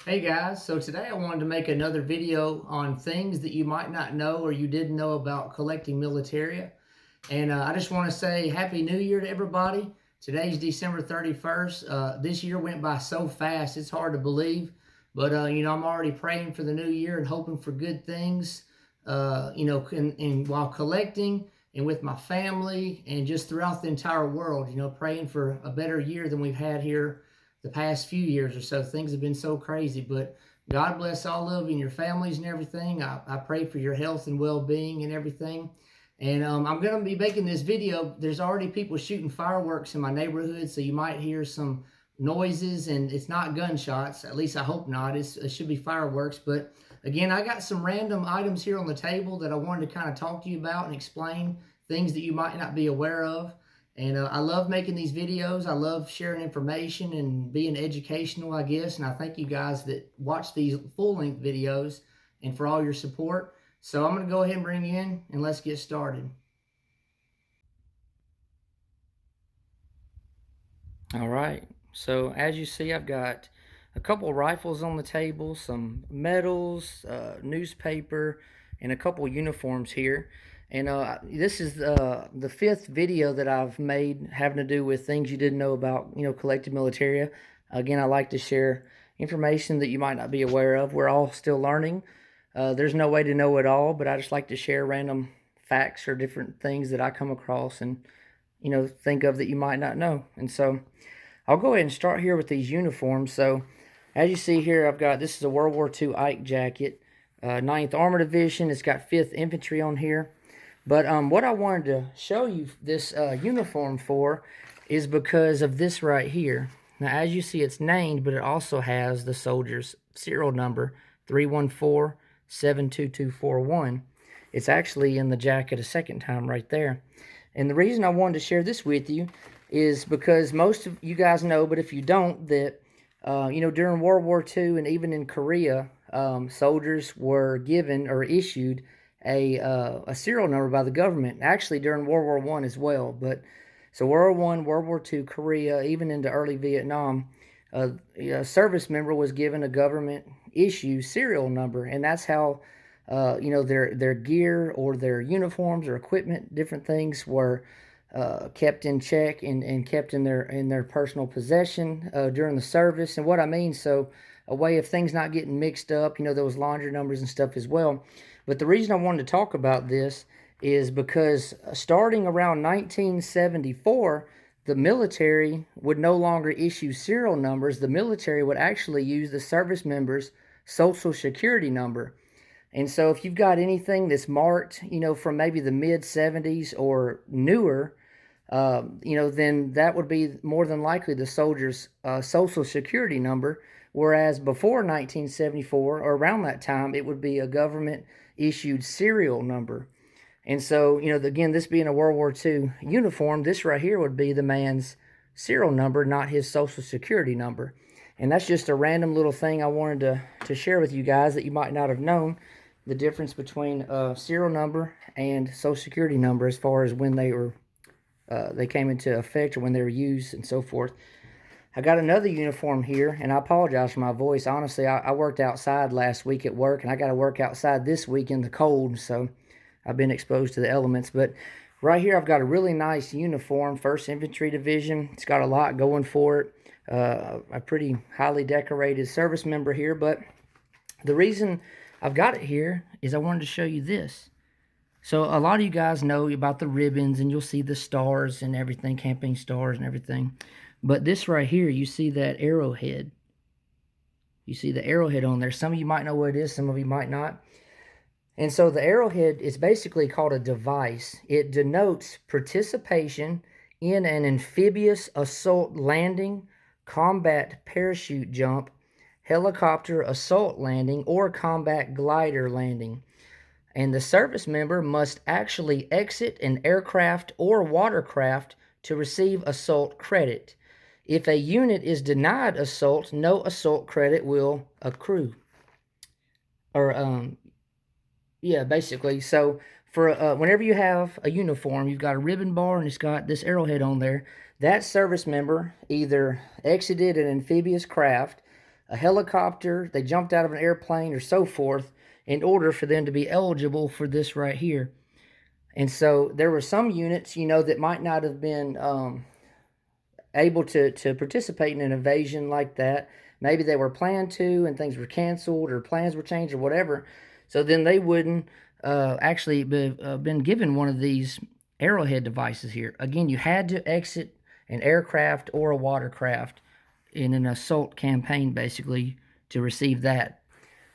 Hey guys, so today I wanted to make another video on things that you might not know or you didn't know about collecting Militaria. And I just want to say Happy New Year to everybody. Today's December 31st. This year went by so fast, it's hard to believe. But, I'm already praying for the new year and hoping for good things, and while collecting and with my family and just throughout the entire world, praying for a better year than we've had here the past few years or so. Things have been so crazy, but God bless all of you and your families and everything. I pray for your health and well-being and everything. And I'm going to be making this video. There's already people shooting fireworks in my neighborhood, so you might hear some noises, and it's not gunshots. At least I hope not. It should be fireworks. But again, I got some random items here on the table that I wanted to kind of talk to you about and explain things that you might not be aware of. And I love making these videos. I love sharing information and being educational, I guess. And I thank you guys that watch these full-length videos and for all your support. So I'm going to go ahead and bring you in and let's get started. All right. So as you see, I've got a couple rifles on the table, some medals, newspaper, and a couple uniforms here. And this is the fifth video that I've made having to do with things you didn't know about, collected militaria. Again, I like to share information that you might not be aware of. We're all still learning. There's no way to know it all, but I just like to share random facts or different things that I come across and, think of that you might not know. And so I'll go ahead and start here with these uniforms. So as you see here, this is a World War II Ike jacket, 9th Armored Division. It's got 5th Infantry on here. But what I wanted to show you this uniform for is because of this right here. Now, as you see, it's named, but it also has the soldier's serial number, 314-72241. It's actually in the jacket a second time right there. And the reason I wanted to share this with you is because most of you guys know, but if you don't, that, during World War II and even in Korea, soldiers were given or issued a serial number by the government, actually during World War I as well. But so World War I, World War II, Korea, even into early Vietnam, a service member was given a government issue serial number, and that's how their gear or their uniforms or equipment, different things were kept in check and kept in their personal possession during the service. And what I mean, so a way of things not getting mixed up, there was laundry numbers and stuff as well. But the reason I wanted to talk about this is because starting around 1974, the military would no longer issue serial numbers. The military would actually use the service member's social security number. And so if you've got anything that's marked, from maybe the mid 70s or newer, then that would be more than likely the soldier's social security number. Whereas before 1974 or around that time, it would be a government issued serial number. And so, again, this being a World War II uniform, this right here would be the man's serial number, not his social security number. And that's just a random little thing I wanted to share with you guys that you might not have known, the difference between a serial number and social security number as far as when they came into effect or when they were used and so forth. I got another uniform here, and I apologize for my voice. Honestly, I worked outside last week at work, and I got to work outside this week in the cold, so I've been exposed to the elements. But right here, I've got a really nice uniform, 1st Infantry Division. It's got a lot going for it. A pretty highly decorated service member here, but the reason I've got it here is I wanted to show you this. So a lot of you guys know about the ribbons, and you'll see the stars and everything, campaign stars and everything. But this right here, you see that arrowhead. You see the arrowhead on there. Some of you might know what it is, some of you might not. And so the arrowhead is basically called a device. It denotes participation in an amphibious assault landing, combat parachute jump, helicopter assault landing, or combat glider landing. And the service member must actually exit an aircraft or watercraft to receive assault credit. If a unit is denied assault, no assault credit will accrue. Or, yeah, basically. So for whenever you have a uniform, you've got a ribbon bar and it's got this arrowhead on there. That service member either exited an amphibious craft, a helicopter, they jumped out of an airplane, or so forth, in order for them to be eligible for this right here. And so there were some units, you know, that might not have been able to participate in an invasion like that. Maybe they were planned to and things were canceled or plans were changed or whatever. So then they wouldn't actually been given one of these arrowhead devices here. Again, you had to exit an aircraft or a watercraft in an assault campaign, basically, to receive that.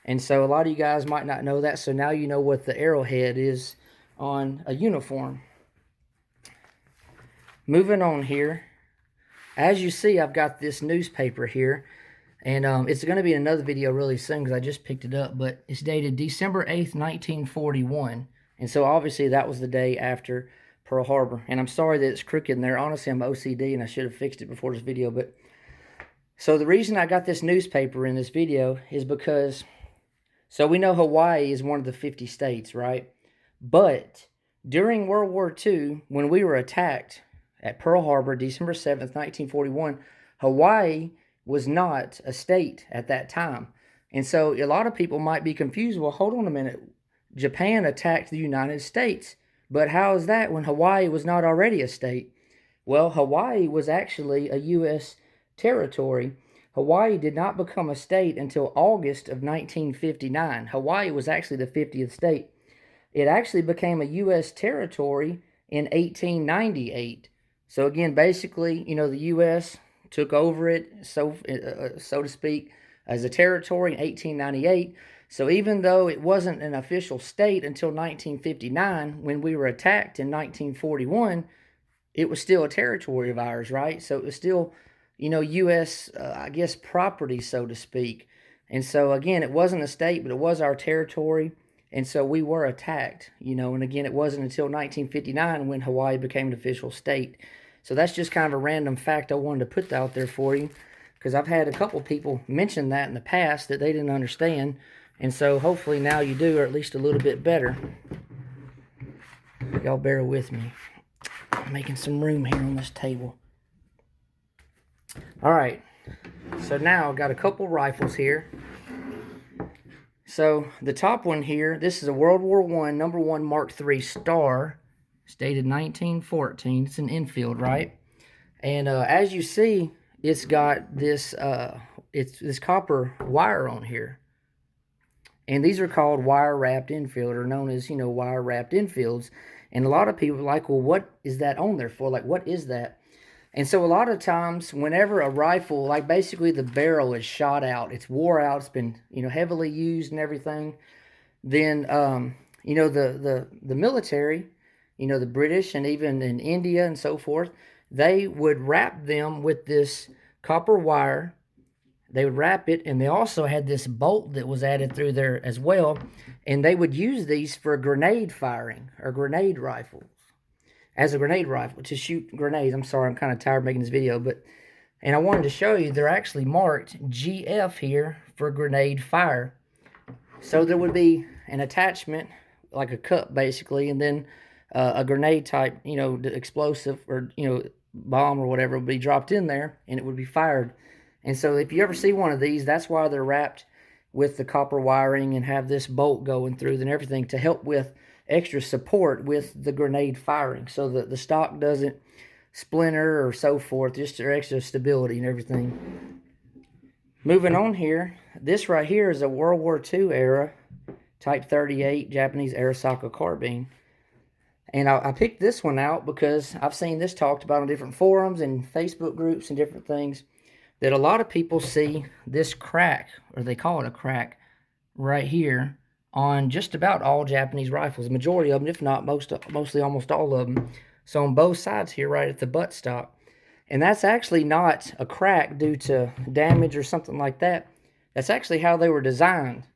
And so a lot of you guys might not know that, so now you know what the arrowhead is on a uniform. Moving on here, as you see, I've got this newspaper here, and it's going to be another video really soon because I just picked it up, but it's dated December 8th, 1941, and so obviously that was the day after Pearl Harbor. And I'm sorry that it's crooked in there. Honestly, I'm OCD, and I should have fixed it before this video. But so the reason I got this newspaper in this video is because, so we know Hawaii is one of the 50 states, right? But during World War II, when we were attacked at Pearl Harbor, December 7th, 1941, Hawaii was not a state at that time. And so a lot of people might be confused. Well, hold on a minute. Japan attacked the United States. But how is that when Hawaii was not already a state? Well, Hawaii was actually a U.S. territory. Hawaii did not become a state until August of 1959. Hawaii was actually the 50th state. It actually became a U.S. territory in 1898. So again, basically, you know, the U.S. took over it, so to speak, as a territory in 1898. So even though it wasn't an official state until 1959, when we were attacked in 1941, it was still a territory of ours, right? So it was still, you know, U.S., I guess, property, so to speak. And so, again, it wasn't a state, but it was our territory. And so we were attacked, you know, and again, it wasn't until 1959 when Hawaii became an official state. So that's just kind of a random fact I wanted to put out there for you, because I've had a couple people mention that in the past that they didn't understand. And so hopefully now you do, or at least a little bit better. Y'all bear with me. I'm making some room here on this table. All right, so now I've got a couple rifles here. So the top one here, this is a World War I #1 Mark III Star. It's dated 1914. It's an Enfield, right? And as you see, it's got this this copper wire on here. And these are called wire-wrapped Enfield, or known as, you know, wire-wrapped Enfields. And a lot of people are like, well, what is that on there for? Like, what is that? And so a lot of times, whenever a rifle, like basically the barrel is shot out, it's wore out, it's been, you know, heavily used and everything, then, you know, the military, you know, the British and even in India and so forth, they would wrap them with this copper wire. They would wrap it, and they also had this bolt that was added through there as well, and they would use these for grenade firing, or grenade rifles. As a grenade rifle, to shoot grenades. I'm sorry, I'm kind of tired making this video, and I wanted to show you, they're actually marked GF here for grenade fire. So there would be an attachment, like a cup basically, and then a grenade type, you know, explosive, or, you know, bomb or whatever would be dropped in there, and it would be fired. And so if you ever see one of these, that's why they're wrapped with the copper wiring and have this bolt going through and everything to help with extra support with the grenade firing, so that the stock doesn't splinter or so forth, just for extra stability and everything. Moving on here, this right here is a World War II era Type 38 Japanese Arisaka carbine. And I picked this one out because I've seen this talked about on different forums and Facebook groups and different things, that a lot of people see this crack, or they call it a crack, right here on just about all Japanese rifles. The majority of them, if not mostly almost all of them. So on both sides here, right at the buttstock. And that's actually not a crack due to damage or something like that. That's actually how they were designed.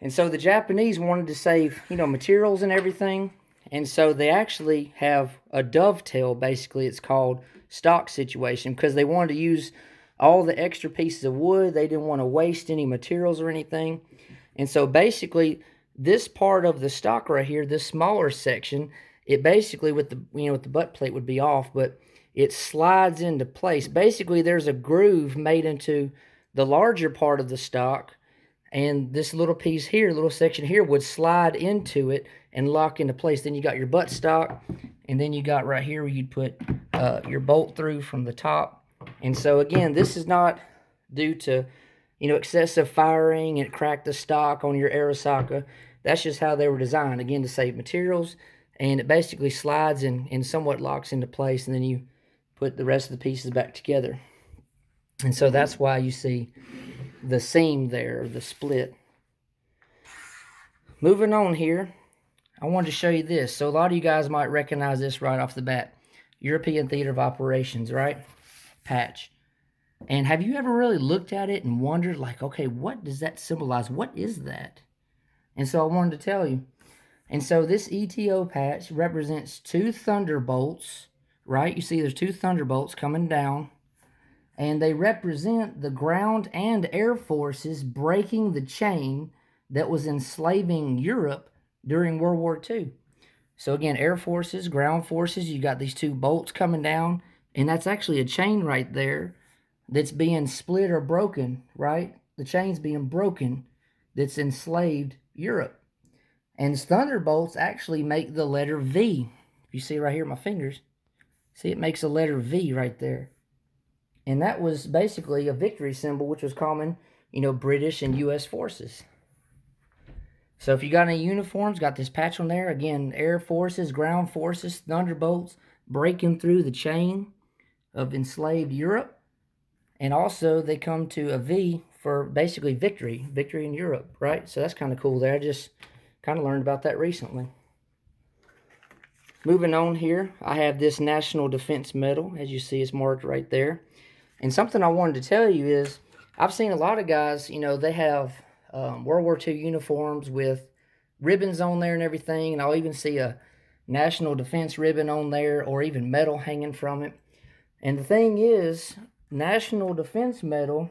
And so the Japanese wanted to save, you know, materials and everything. And so they actually have a dovetail, basically it's called, stock situation, because they wanted to use all the extra pieces of wood. They didn't want to waste any materials or anything. And so basically this part of the stock right here, this smaller section, it basically, with the, you know, with the butt plate would be off, but it slides into place. Basically there's a groove made into the larger part of the stock, and this little piece here, little section here, would slide into it and lock into place. Then you got your butt stock, and then you got right here where you'd put your bolt through from the top. And so again, this is not due to, excessive firing and crack the stock on your Arasaka. That's just how they were designed, again, to save materials. And it basically slides and somewhat locks into place, and then you put the rest of the pieces back together. And so that's why you see the seam there, the split. Moving on here, I wanted to show you this. So a lot of you guys might recognize this right off the bat. European Theater of Operations, right? Patch. And have you ever really looked at it and wondered, like, okay, what does that symbolize? What is that? And so I wanted to tell you. And so this ETO patch represents two thunderbolts, right? You see there's two thunderbolts coming down. And they represent the ground and air forces breaking the chain that was enslaving Europe during World War II. So again, air forces, ground forces, you got these two bolts coming down, and that's actually a chain right there that's being split or broken, right? The chain's being broken that's enslaved Europe. And thunderbolts actually make the letter V. You see right here my fingers. See, it makes a letter V right there. And that was basically a victory symbol, which was common, British and U.S. forces. So if you got any uniforms, got this patch on there. Again, air forces, ground forces, thunderbolts breaking through the chain of enslaved Europe. And also they come to a V for basically victory in Europe, right? So that's kind of cool there. I just kind of learned about that recently. Moving on here, I have this National Defense Medal. As you see, it's marked right there. And something I wanted to tell you is, I've seen a lot of guys, they have World War II uniforms with ribbons on there and everything. And I'll even see a National Defense ribbon on there, or even medal hanging from it. And the thing is, National Defense Medal,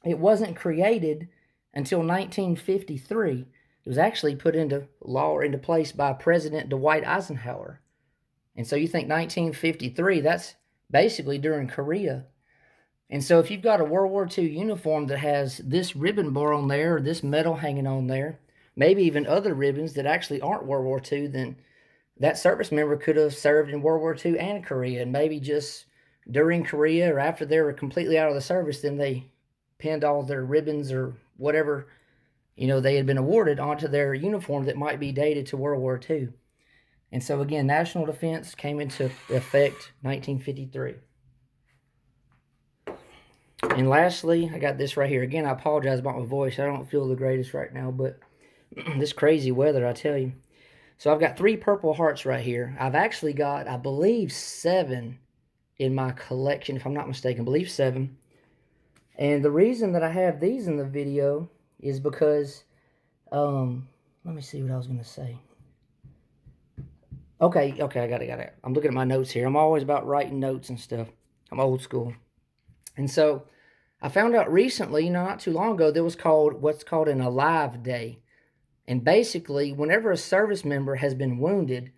it wasn't created until 1953. It was actually put into law or into place by President Dwight Eisenhower. And so you think 1953, that's basically during Korea. And so if you've got a World War II uniform that has this ribbon bar on there, or this medal hanging on there, maybe even other ribbons that actually aren't World War II, then that service member could have served in World War II and Korea. And maybe just during Korea, or after they were completely out of the service, then they pinned all their ribbons or whatever, they had been awarded onto their uniform that might be dated to World War II. And so again, national defense came into effect 1953. And lastly, I got this right here. Again, I apologize about my voice. I don't feel the greatest right now, but this crazy weather, I tell you. So I've got 3 Purple Hearts right here. I've actually got, I believe, 7 in my collection, if I'm not mistaken. I believe 7. And the reason that I have these in the video is because, let me see what I was going to say. Okay, I got it. I'm looking at my notes here. I'm always about writing notes and stuff. I'm old school. And so I found out recently, not too long ago, there was what's called an Alive Day. And basically, whenever a service member has been wounded,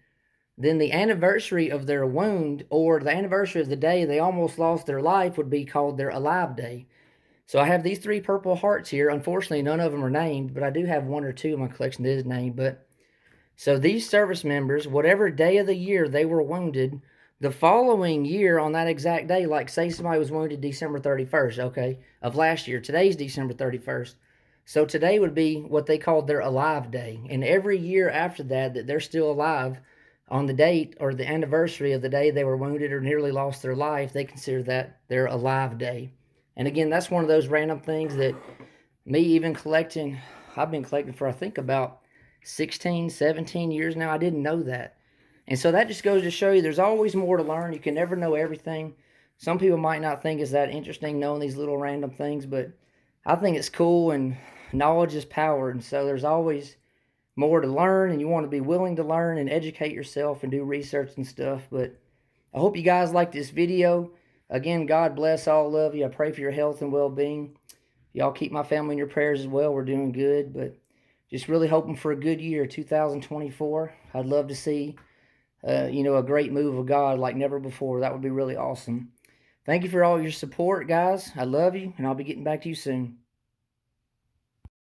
then the anniversary of their wound, or the anniversary of the day they almost lost their life, would be called their Alive Day. So I have these 3 Purple Hearts here. Unfortunately, none of them are named, but I do have 1 or 2 in my collection that is named. But so these service members, whatever day of the year they were wounded, the following year on that exact day, like say somebody was wounded December 31st, okay, of last year. Today's December 31st. So today would be what they called their Alive Day. And every year after that they're still alive, on the date or the anniversary of the day they were wounded or nearly lost their life, they consider that their Alive Day. And again, that's one of those random things that me even collecting, I've been collecting for I think about 16, 17 years now. I didn't know that. And so that just goes to show you there's always more to learn. You can never know everything. Some people might not think it's that interesting knowing these little random things, but I think it's cool, and knowledge is power. And so there's always more to learn, and you want to be willing to learn and educate yourself and do research and stuff. But I hope you guys like this video. Again, God bless all of you. I pray for your health and well-being. Y'all keep my family in your prayers as well. We're doing good, but just really hoping for a good year, 2024. I'd love to see, a great move of God like never before. That would be really awesome. Thank you for all your support, guys. I love you, and I'll be getting back to you soon.